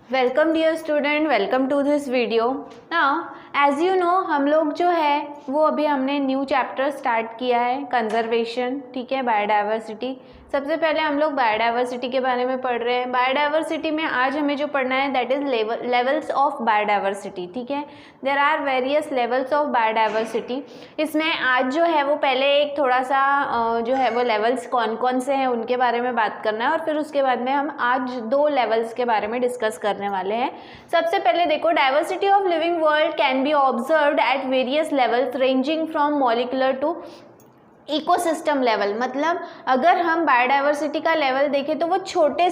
Welcome dear student, welcome to this video. Now as you know हम लोग जो है वो अभी हमने न्यू चैप्टर स्टार्ट किया है कंजर्वेशन, ठीक है, बायोडाइवर्सिटी। सबसे पहले हम लोग बायोडाइवर्सिटी के बारे में पढ़ रहे हैं। बायोडाइवर्सिटी में आज हमें जो पढ़ना है that is levels of biodiversity, ठीक है। There are various levels of biodiversity. इसमें आज जो है वो पहले एक थोड़ा सा जो है वो लेवल्स कौन कौन से हैं उनके बारे में बात करना है और फिर उसके बाद में हम आज 2 लेवल्स के बारे में डिस्कस करने वाले हैं। सबसे पहले देखो, diversity of living world can be observed at various levels ranging from molecular to ecosystem level. मतलब अगर हम बायोडाइवर्सिटी का लेवल देखें तो वो छोटे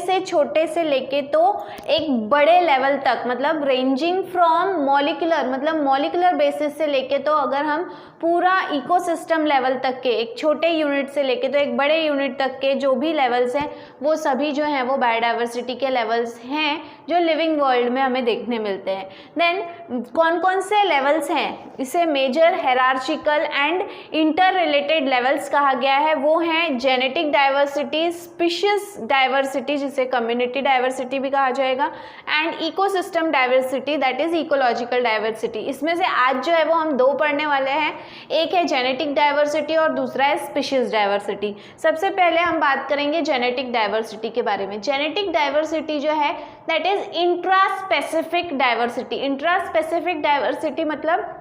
से लेके तो एक बड़े लेवल तक, मतलब रेंजिंग फ्रॉम मॉलिक्यूलर, मतलब मॉलिक्यूलर बेसिस से लेके तो अगर हम पूरा इकोसिस्टम लेवल तक के एक छोटे यूनिट से लेके तो एक बड़े यूनिट तक के जो भी लेवल्स हैं वो सभी जो हैं वो बायोडाइवर्सिटी के लेवल्स हैं जो लिविंग वर्ल्ड में हमें देखने मिलते हैं। देन कौन कौन से लेवल्स हैं, इसे major, hierarchical and inter related levels कहा गया है। वो हैं जेनेटिक डाइवर्सिटी, स्पीशीज डाइवर्सिटी जिसे कम्युनिटी डाइवर्सिटी भी कहा जाएगा, and ecosystem diversity that is ecological diversity. इसमें से आज जो है वो हम 2 पढ़ने वाले हैं, एक है जेनेटिक डाइवर्सिटी और दूसरा है स्पीशीज डाइवर्सिटी। सबसे पहले हम बात करेंगे जेनेटिक डाइवर्सिटी के बारे में। जेनेटिक डाइवर्सिटी जो है that is intraspecific diversity. Intraspecific diversity मतलब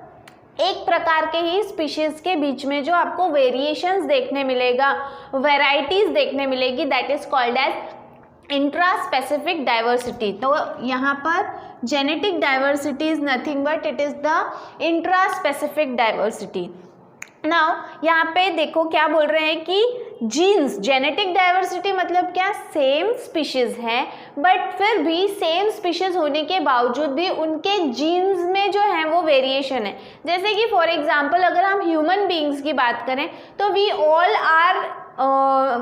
एक प्रकार के ही स्पीशीज के बीच में जो आपको वेरिएशंस देखने मिलेगा, वेराइटीज देखने मिलेगी, that is called as intraspecific diversity. तो यहाँ पर genetic diversity is nothing but it is the intraspecific diversity. Now यहाँ पे देखो क्या बोल रहे हैं कि जीन्स, जेनेटिक डाइवर्सिटी मतलब क्या, सेम स्पीशीज है बट फिर भी सेम स्पीशीज होने के बावजूद भी उनके जीन्स में जो है वो वेरिएशन है। जैसे कि फॉर एग्जांपल अगर हम ह्यूमन बीइंग्स की बात करें तो we all are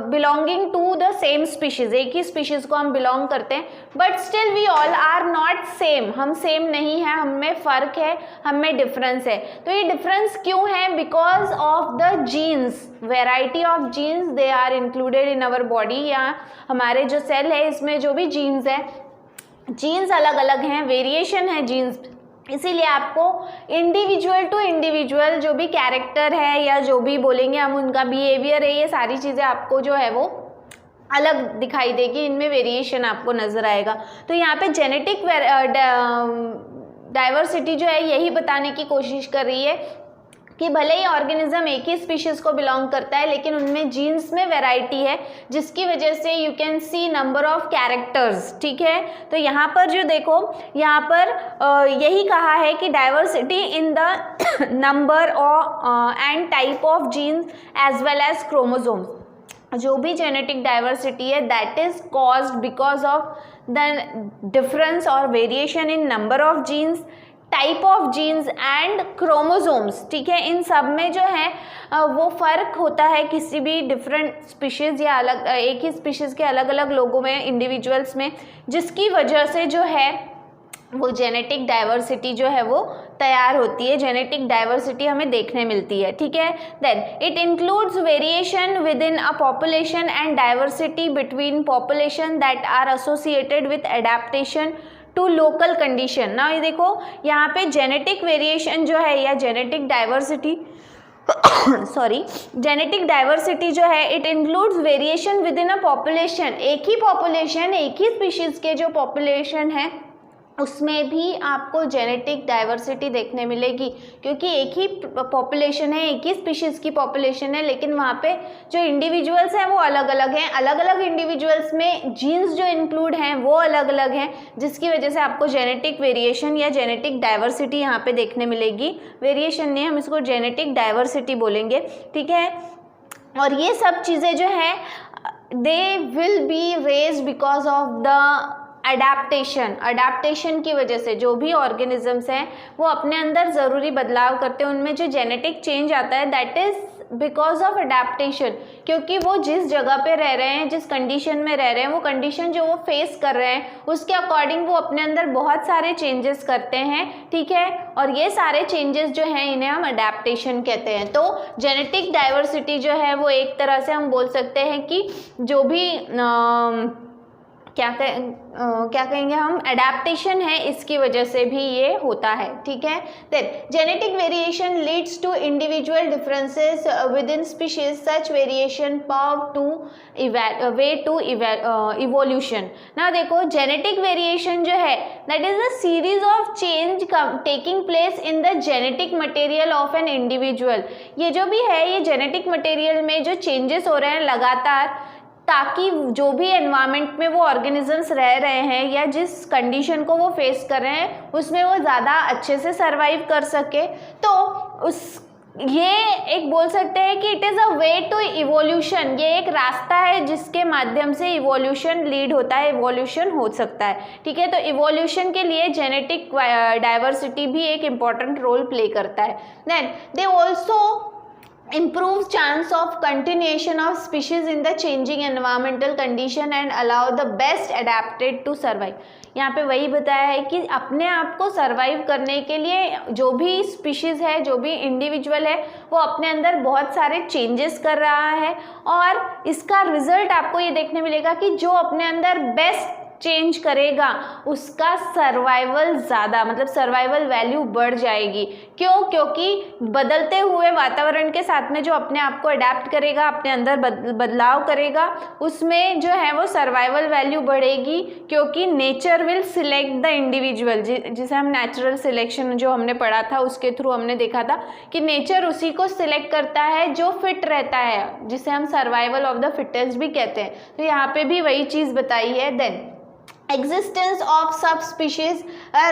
belonging to the same species, एक ही स्पीशीज को हम बिलोंग करते हैं but still we all are not same, हम सेम नहीं है, हम में फ़र्क है, हम में डिफरेंस है। तो ये डिफरेंस क्यों है? Because of the genes, variety of genes they are included in our body, या हमारे जो सेल है इसमें जो भी जीन्स है, जीन्स अलग अलग हैं, वेरिएशन है जीन्स। इसीलिए आपको इंडिविजुअल टू इंडिविजुअल जो भी कैरेक्टर है या जो भी बोलेंगे हम उनका बिहेवियर है, ये सारी चीज़ें आपको जो है वो अलग दिखाई देगी, इनमें वेरिएशन आपको नज़र आएगा। तो यहाँ पे जेनेटिक डाइवर्सिटी जो है यही बताने की कोशिश कर रही है कि भले ही ऑर्गेनिज्म एक ही स्पीशीज़ को बिलोंग करता है लेकिन उनमें जीन्स में वैरायटी है जिसकी वजह से you can see number of characters, ठीक है। तो यहाँ पर जो देखो, यहाँ पर यही कहा है कि diversity in the number and type of genes as well as chromosomes. जो भी जेनेटिक डाइवर्सिटी है that is caused because of the difference और variation in number of genes, type of genes and chromosomes, ठीक है। इन सब में जो है वो फ़र्क होता है किसी भी डिफरेंट स्पीशीज़ या अलग एक ही स्पीशीज़ के अलग अलग लोगों में, इंडिविजुअल्स में, जिसकी वजह से जो है वो जेनेटिक डाइवर्सिटी जो है वो तैयार होती है, जेनेटिक डाइवर्सिटी हमें देखने मिलती है, ठीक है। Then it includes variation within a population and diversity between population that are associated with adaptation to local condition. ना ये देखो यहाँ पे जेनेटिक वेरिएशन जो है या genetic diversity sorry, genetic diversity जो है it includes variation within a population. एक ही पॉपुलेशन, एक ही स्पीशीज़ के जो पॉपुलेशन है उसमें भी आपको जेनेटिक डाइवर्सिटी देखने मिलेगी, क्योंकि एक ही पॉपुलेशन है, एक ही स्पीशीज़ की पॉपुलेशन है लेकिन वहाँ पे जो इंडिविजुअल्स हैं वो अलग अलग हैं, अलग अलग इंडिविजुअल्स में जीन्स जो इंक्लूड हैं वो अलग अलग हैं, जिसकी वजह से आपको जेनेटिक वेरिएशन या जेनेटिक डाइवर्सिटी यहाँ पे देखने मिलेगी। वेरिएशन नहीं, हम इसको जेनेटिक डाइवर्सिटी बोलेंगे, ठीक है। और ये सब चीज़ें जो हैं they will be raised because of the adaptation की वजह से जो भी ऑर्गेनिजम्स हैं वो अपने अंदर ज़रूरी बदलाव करते हैं, उनमें जो जेनेटिक चेंज आता है that is because of adaptation, क्योंकि वो जिस जगह पे रह रहे हैं, जिस कंडीशन में रह रहे हैं, वो कंडीशन जो वो फेस कर रहे हैं उसके अकॉर्डिंग वो अपने अंदर बहुत सारे चेंजेस करते हैं, ठीक है। और ये सारे चेंजेस जो हैं इन्हें हम अडेप्टेशन कहते हैं। तो जेनेटिक डाइवर्सिटी जो है वो एक तरह से हम बोल सकते हैं कि जो भी क्या कहेंगे हम, एडेप्टेशन है, इसकी वजह से भी ये होता है, ठीक है। Then genetic variation leads to individual differences within species, such variation pave to way to evolution. ना देखो, जेनेटिक वेरिएशन जो है that is a series of change taking place in the genetic material of an individual. ये जो भी है, ये genetic material में जो चेंजेस हो रहे हैं लगातार, ताकि जो भी एनवायरनमेंट में वो ऑर्गेनिजम्स रह रहे हैं या जिस कंडीशन को वो फेस कर रहे हैं उसमें वो ज़्यादा अच्छे से सरवाइव कर सके। तो ये एक बोल सकते हैं कि it is a way to evolution, ये एक रास्ता है जिसके माध्यम से इवोल्यूशन लीड होता है, इवोल्यूशन हो सकता है, ठीक है। तो इवोल्यूशन के लिए जेनेटिक डाइवर्सिटी भी एक इम्पॉर्टेंट रोल प्ले करता है। Then they also improves chance of continuation of species in the changing environmental condition and allow the best adapted to survive। यहाँ पे वही बताया है कि अपने आप को सर्वाइव करने के लिए जो भी स्पीशीज़ है, जो भी इंडिविजुअल है, वो अपने अंदर बहुत सारे चेंजेस कर रहा है और इसका रिजल्ट आपको ये देखने मिलेगा कि जो अपने अंदर बेस्ट चेंज करेगा उसका सर्वाइवल ज़्यादा, मतलब सर्वाइवल वैल्यू बढ़ जाएगी। क्यों? क्योंकि बदलते हुए वातावरण के साथ में जो अपने आप को अडेप्ट करेगा, अपने अंदर बदलाव करेगा, उसमें जो है वो सर्वाइवल वैल्यू बढ़ेगी, क्योंकि nature will select the individual, जिसे हम नेचुरल सिलेक्शन जो हमने पढ़ा था उसके थ्रू हमने देखा था कि नेचर उसी को सिलेक्ट करता है जो फिट रहता है, जिसे हम सर्वाइवल ऑफ द फिटेस्ट भी कहते हैं। तो यहाँ पे भी वही चीज़ बताई है। Then existence of subspecies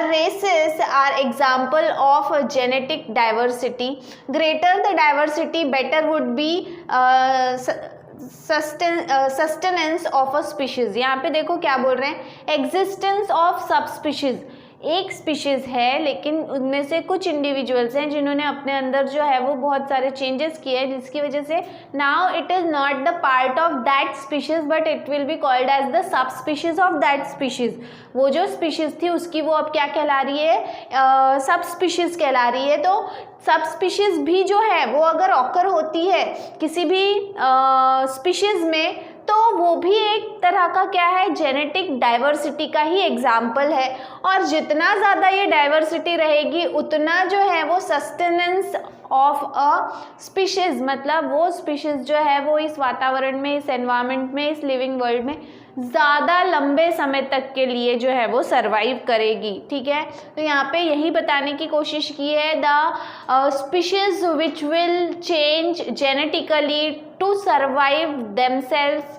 races are example of genetic diversity. Greater the diversity, better would be sustenance of a species। यहाँ पे देखो क्या बोल रहे हैं, existence of subspecies, एक स्पीशीज़ है लेकिन उनमें से कुछ इंडिविजुअल्स हैं जिन्होंने अपने अंदर जो है वो बहुत सारे चेंजेस किए हैं, जिसकी वजह से now it is not the part of that species but it will be called as the subspecies of that species. वो जो स्पीशीज़ थी उसकी वो अब क्या कहला रही है, सब स्पीशीज़ कहला रही है। तो सब स्पीशीज़ भी जो है वो अगर ऑकर होती है किसी भी स्पीशीज़ में, तो वो भी एक तरह का क्या है, जेनेटिक डाइवर्सिटी का ही एग्जाम्पल है। और जितना ज़्यादा ये डाइवर्सिटी रहेगी उतना जो है वो सस्टेनेंस ऑफ अ स्पीशीज़, मतलब वो स्पीशीज़ जो है वो इस वातावरण में, इस एनवायरनमेंट में, इस लिविंग वर्ल्ड में ज़्यादा लंबे समय तक के लिए जो है वो सरवाइव करेगी, ठीक है। तो यहाँ पे यही बताने की कोशिश की है, the species which will change genetically to survive themselves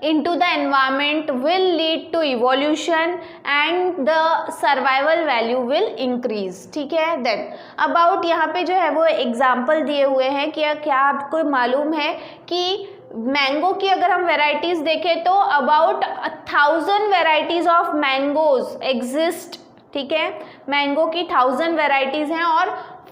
into the environment will lead to evolution and the survival value will increase, ठीक है। then about यहाँ पे जो है वो एग्जाम्पल दिए हुए हैं कि क्या आपको मालूम है कि मैंगो की अगर हम वेराइटीज़ देखें तो about 1000 varieties of mangoes exist, ठीक है। मैंगो की 1000 वेराइटीज़ हैं और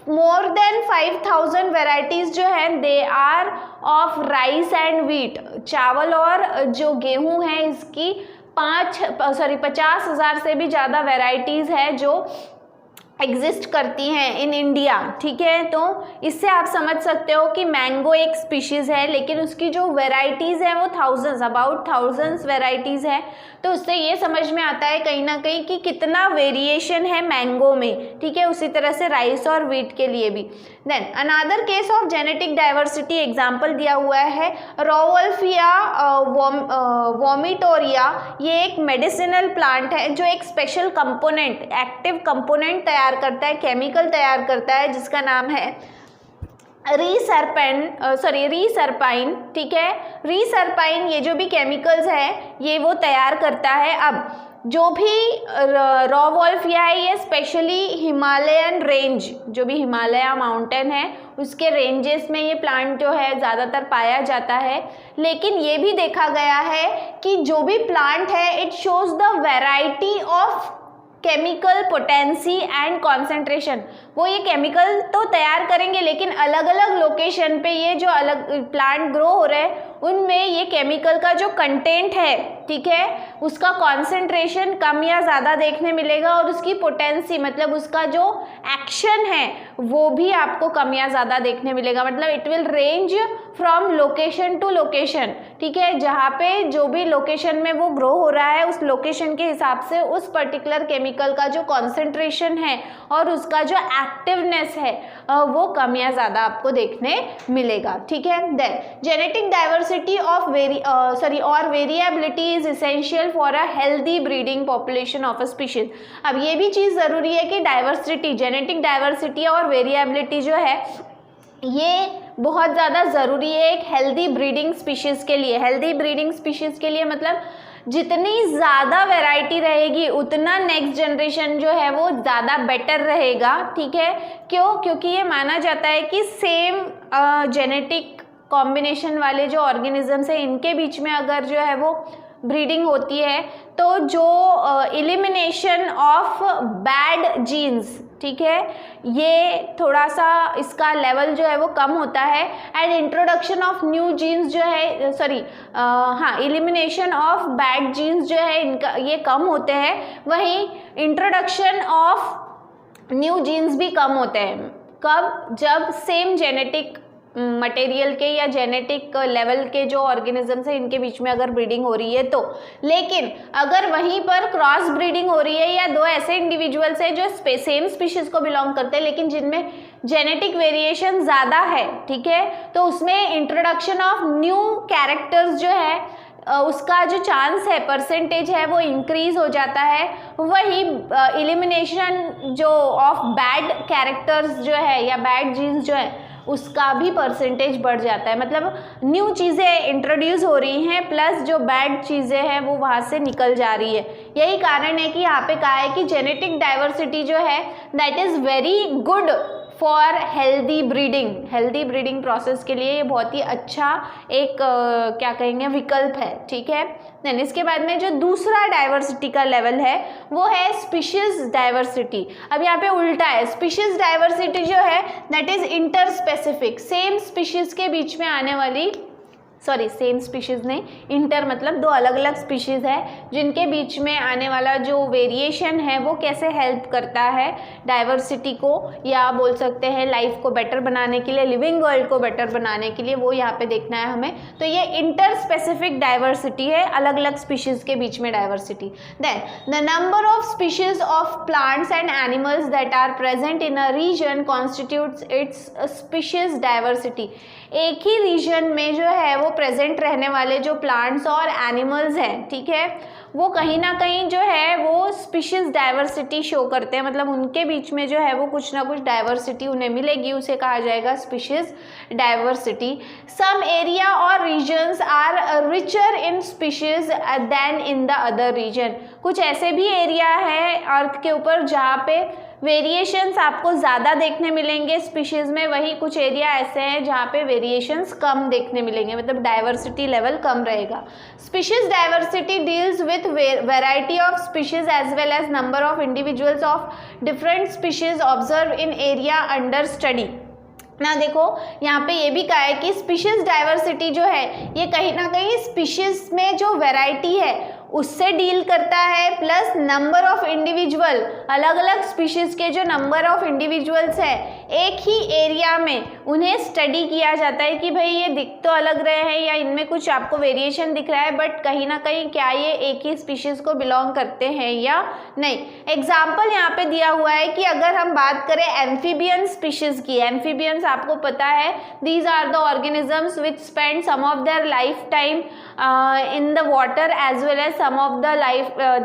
मोर देन 5000 वेराइटीज़ जो है they are of rice and wheat, चावल और जो गेहूं है इसकी 50,000 से भी ज़्यादा वेराइटीज़ है जो एग्जिस्ट करती हैं इन इंडिया, ठीक है। तो इससे आप समझ सकते हो कि मैंगो एक स्पीशीज़ है लेकिन उसकी जो वेराइटीज़ हैं वो थाउजेंड्स, अबाउट थाउजेंड्स वेराइटीज़ है। तो उससे ये समझ में आता है कहीं ना कहीं कि कितना वेरिएशन है मैंगो में, ठीक है। उसी तरह से राइस और वीट के लिए भी। Then another case of genetic diversity example दिया हुआ है रोवोल्फिया वोमिटोरिया। ये एक मेडिसिनल प्लांट है जो एक स्पेशल कंपोनेंट, एक्टिव कंपोनेंट तैयार करता है, केमिकल तैयार करता है जिसका नाम है रीसरपाइन, ठीक है। रीसरपाइन ये जो भी केमिकल्स है ये वो तैयार करता है। अब जो भी रोवोल्फिया है ये स्पेशली हिमालयन रेंज, जो भी हिमालय माउंटेन है उसके रेंजेस में ये प्लांट जो है ज़्यादातर पाया जाता है। लेकिन ये भी देखा गया है कि जो भी प्लांट है it shows the variety of chemical potency and concentration. वो ये केमिकल तो तैयार करेंगे लेकिन अलग अलग लोकेशन पे ये जो अलग प्लांट ग्रो हो रहे हैं उनमें ये केमिकल का जो कंटेंट है ठीक है, उसका कॉन्सेंट्रेशन कम या ज़्यादा देखने मिलेगा और उसकी पोटेंसी मतलब उसका जो एक्शन है वो भी आपको कम या ज़्यादा देखने मिलेगा। मतलब it will range from location to location, ठीक है, जहाँ पे जो भी लोकेशन में वो ग्रो हो रहा है उस लोकेशन के हिसाब से उस पर्टिकुलर केमिकल का जो कॉन्सेंट्रेशन है और उसका जो एक्टिवनेस है वो कम या ज़्यादा आपको देखने मिलेगा, ठीक है। Then genetic diversity of variability is essential for a healthy breeding population of a species. अब ये भी चीज़ ज़रूरी है कि डाइवर्सिटी, जेनेटिक डाइवर्सिटी और वेरिएबिलिटी जो है ये बहुत ज़्यादा ज़रूरी है एक हेल्दी ब्रीडिंग स्पीशीज़ के लिए। हेल्दी ब्रीडिंग स्पीशीज़ के लिए मतलब जितनी ज़्यादा वैरायटी रहेगी उतना नेक्स्ट जनरेशन जो है वो ज़्यादा बेटर रहेगा, ठीक है। क्यों? क्योंकि ये माना जाता है कि सेम जेनेटिक कॉम्बिनेशन वाले जो ऑर्गेनिजम्स हैं इनके बीच में अगर जो है वो ब्रीडिंग होती है तो जो एलिमिनेशन ऑफ बैड जीन्स, ठीक है, ये थोड़ा सा इसका लेवल जो है वो कम होता है and introduction of new genes जो है एलिमिनेशन ऑफ बैड जीन्स जो है इनका ये कम होते हैं। वहीं इंट्रोडक्शन ऑफ न्यू जीन्स भी कम होते हैं। कब? जब सेम जेनेटिक मटेरियल के या जेनेटिक लेवल के जो ऑर्गेनिजम्स हैं इनके बीच में अगर ब्रीडिंग हो रही है तो। लेकिन अगर वहीं पर क्रॉस ब्रीडिंग हो रही है या दो ऐसे इंडिविजुअल्स हैं जो सेम स्पीशीज को बिलोंग करते हैं लेकिन जिनमें जेनेटिक वेरिएशन ज़्यादा है, ठीक है, तो उसमें इंट्रोडक्शन ऑफ न्यू कैरेक्टर्स जो है उसका जो चांस है, परसेंटेज है, वो इंक्रीज हो जाता है। वही एलिमिनेशन जो ऑफ बैड कैरेक्टर्स जो है या बैड जीन्स जो है उसका भी परसेंटेज बढ़ जाता है। मतलब न्यू चीज़ें इंट्रोड्यूस हो रही हैं प्लस जो बैड चीज़ें हैं वो वहाँ से निकल जा रही है। यही कारण है कि यहाँ पे कहा है कि जेनेटिक डाइवर्सिटी जो है that is very good for healthy breeding process के लिए ये बहुत ही अच्छा एक क्या कहेंगे विकल्प है, ठीक है। देन इसके बाद में जो दूसरा डाइवर्सिटी का लेवल है वो है स्पीशीज डाइवर्सिटी। अब यहाँ पे उल्टा है, स्पीशीज डाइवर्सिटी जो है that is inter specific, same species के बीच में आने वाली, सॉरी सेम स्पीशीज़ नहीं, इंटर मतलब दो अलग अलग स्पीशीज़ है जिनके बीच में आने वाला जो वेरिएशन है वो कैसे हेल्प करता है डाइवर्सिटी को, या बोल सकते हैं लाइफ को बेटर बनाने के लिए, लिविंग वर्ल्ड को बेटर बनाने के लिए, वो यहाँ पे देखना है हमें। तो ये इंटर स्पेसिफिक डाइवर्सिटी है, अलग अलग स्पीशीज़ के बीच में diversity. Then the number of species of plants and animals that are present in a region constitutes its species diversity. एक ही रीजन में जो है वो प्रेजेंट रहने वाले जो प्लांट्स और एनिमल्स हैं, ठीक है, वो कहीं ना कहीं जो है वो स्पीशीज डाइवर्सिटी शो करते हैं। मतलब उनके बीच में जो है वो कुछ ना कुछ डाइवर्सिटी उन्हें मिलेगी, उसे कहा जाएगा स्पीशीज डाइवर्सिटी। सम एरिया और regions are richer in species than in the other region. कुछ ऐसे भी एरिया है अर्थ के ऊपर जहाँ पे वेरिएशंस आपको ज़्यादा देखने मिलेंगे स्पीशीज़ में, वही कुछ एरिया ऐसे हैं जहाँ पे वेरिएशंस कम देखने मिलेंगे, मतलब डाइवर्सिटी लेवल कम रहेगा। Species diversity deals with variety of species as well as number of individuals of different species observe in area under study. ना देखो यहाँ पे ये भी कहा है कि स्पीशीज़ डाइवर्सिटी जो है ये कहीं ना कहीं स्पीशीज़ में जो वैरायटी है उससे डील करता है, प्लस नंबर ऑफ इंडिविजुअल, अलग अलग स्पीशीज़ के जो नंबर ऑफ इंडिविजुअल्स है एक ही एरिया में उन्हें स्टडी किया जाता है कि भाई ये दिख तो अलग रहे हैं या इनमें कुछ आपको वेरिएशन दिख रहा है बट कहीं ना कहीं क्या ये एक ही स्पीशीज़ को बिलोंग करते हैं या नहीं। एग्जाम्पल यहाँ पे दिया हुआ है कि अगर हम बात करें एम्फीबियन स्पीशीज़ की, एम्फीबियंस आपको पता है these are the organisms which spend some of their life time in the water as well as some of the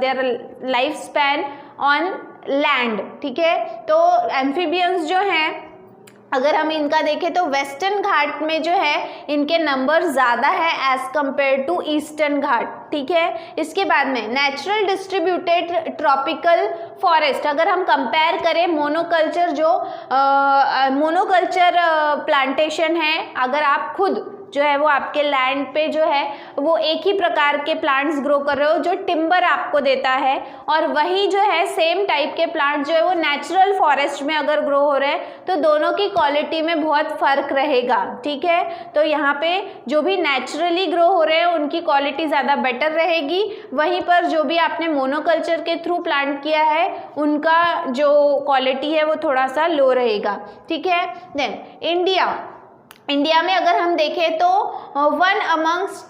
their lifespan on land, ठीक है। तो एम्फीबियंस जो हैं अगर हम इनका देखें तो वेस्टर्न घाट में जो है इनके नंबर ज़्यादा है एज कम्पेयर टू ईस्टर्न घाट, ठीक है। इसके बाद में नेचुरल डिस्ट्रीब्यूटेड ट्रॉपिकल फॉरेस्ट, अगर हम कंपेयर करें मोनोकल्चर जो मोनोकल्चर प्लांटेशन है, अगर आप खुद जो है वो आपके लैंड पे जो है वो एक ही प्रकार के प्लांट्स ग्रो कर रहे हो जो टिम्बर आपको देता है, और वही जो है सेम टाइप के प्लांट जो है वो नेचुरल फॉरेस्ट में अगर ग्रो हो रहे हैं तो दोनों की क्वालिटी में बहुत फ़र्क रहेगा। ठीक है, तो यहाँ पे जो भी नेचुरली ग्रो हो रहे हैं उनकी क्वालिटी ज़्यादा बेटर रहेगी, वहीं पर जो भी आपने मोनोकल्चर के थ्रू प्लांट किया है उनका जो क्वालिटी है वो थोड़ा सा लो रहेगा। ठीक है, देन इंडिया में अगर हम देखें तो one amongst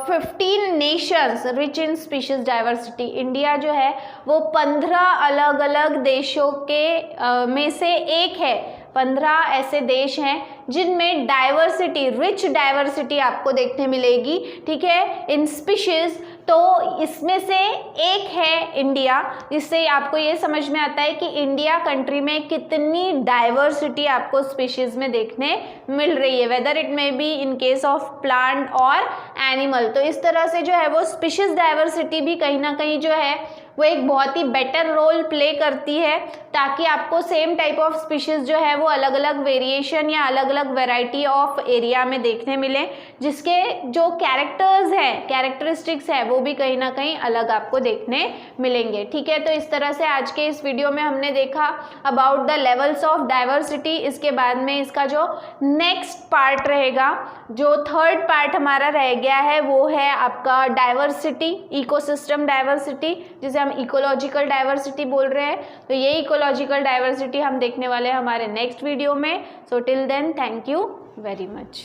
15 Nations rich in species diversity, India जो है वो 15 अलग अलग देशों के में से एक है। 15 ऐसे देश हैं जिनमें डाइवर्सिटी, रिच डाइवर्सिटी आपको देखने मिलेगी। ठीक है, इन स्पीशीज, तो इसमें से एक है इंडिया, जिससे आपको ये समझ में आता है कि इंडिया कंट्री में कितनी डाइवर्सिटी आपको स्पीशीज में देखने मिल रही है, whether it may be in case of plant और एनिमल। तो इस तरह से जो है वो स्पीशीज डाइवर्सिटी भी कहीं ना कहीं जो है वो एक बहुत ही बेटर रोल प्ले करती है, ताकि आपको सेम टाइप ऑफ स्पीशीज जो है वो अलग अलग वेरिएशन या अलग अलग वैरायटी ऑफ एरिया में देखने मिले, जिसके जो कैरेक्टर्स हैं, कैरेक्टरिस्टिक्स है, वो भी कहीं ना कहीं अलग आपको देखने मिलेंगे। ठीक है, तो इस तरह से आज के इस वीडियो में हमने देखा about the levels of diversity. इसके बाद में इसका जो नेक्स्ट पार्ट रहेगा, जो थर्ड पार्ट हमारा रह गया है, वो है आपका डाइवर्सिटी, इकोसिस्टम डाइवर्सिटी, जिसे हम इकोलॉजिकल डाइवर्सिटी बोल रहे हैं। तो ये इकोलॉजिकल डाइवर्सिटी हम देखने वाले हैं हमारे नेक्स्ट वीडियो में। So till then, thank you very much.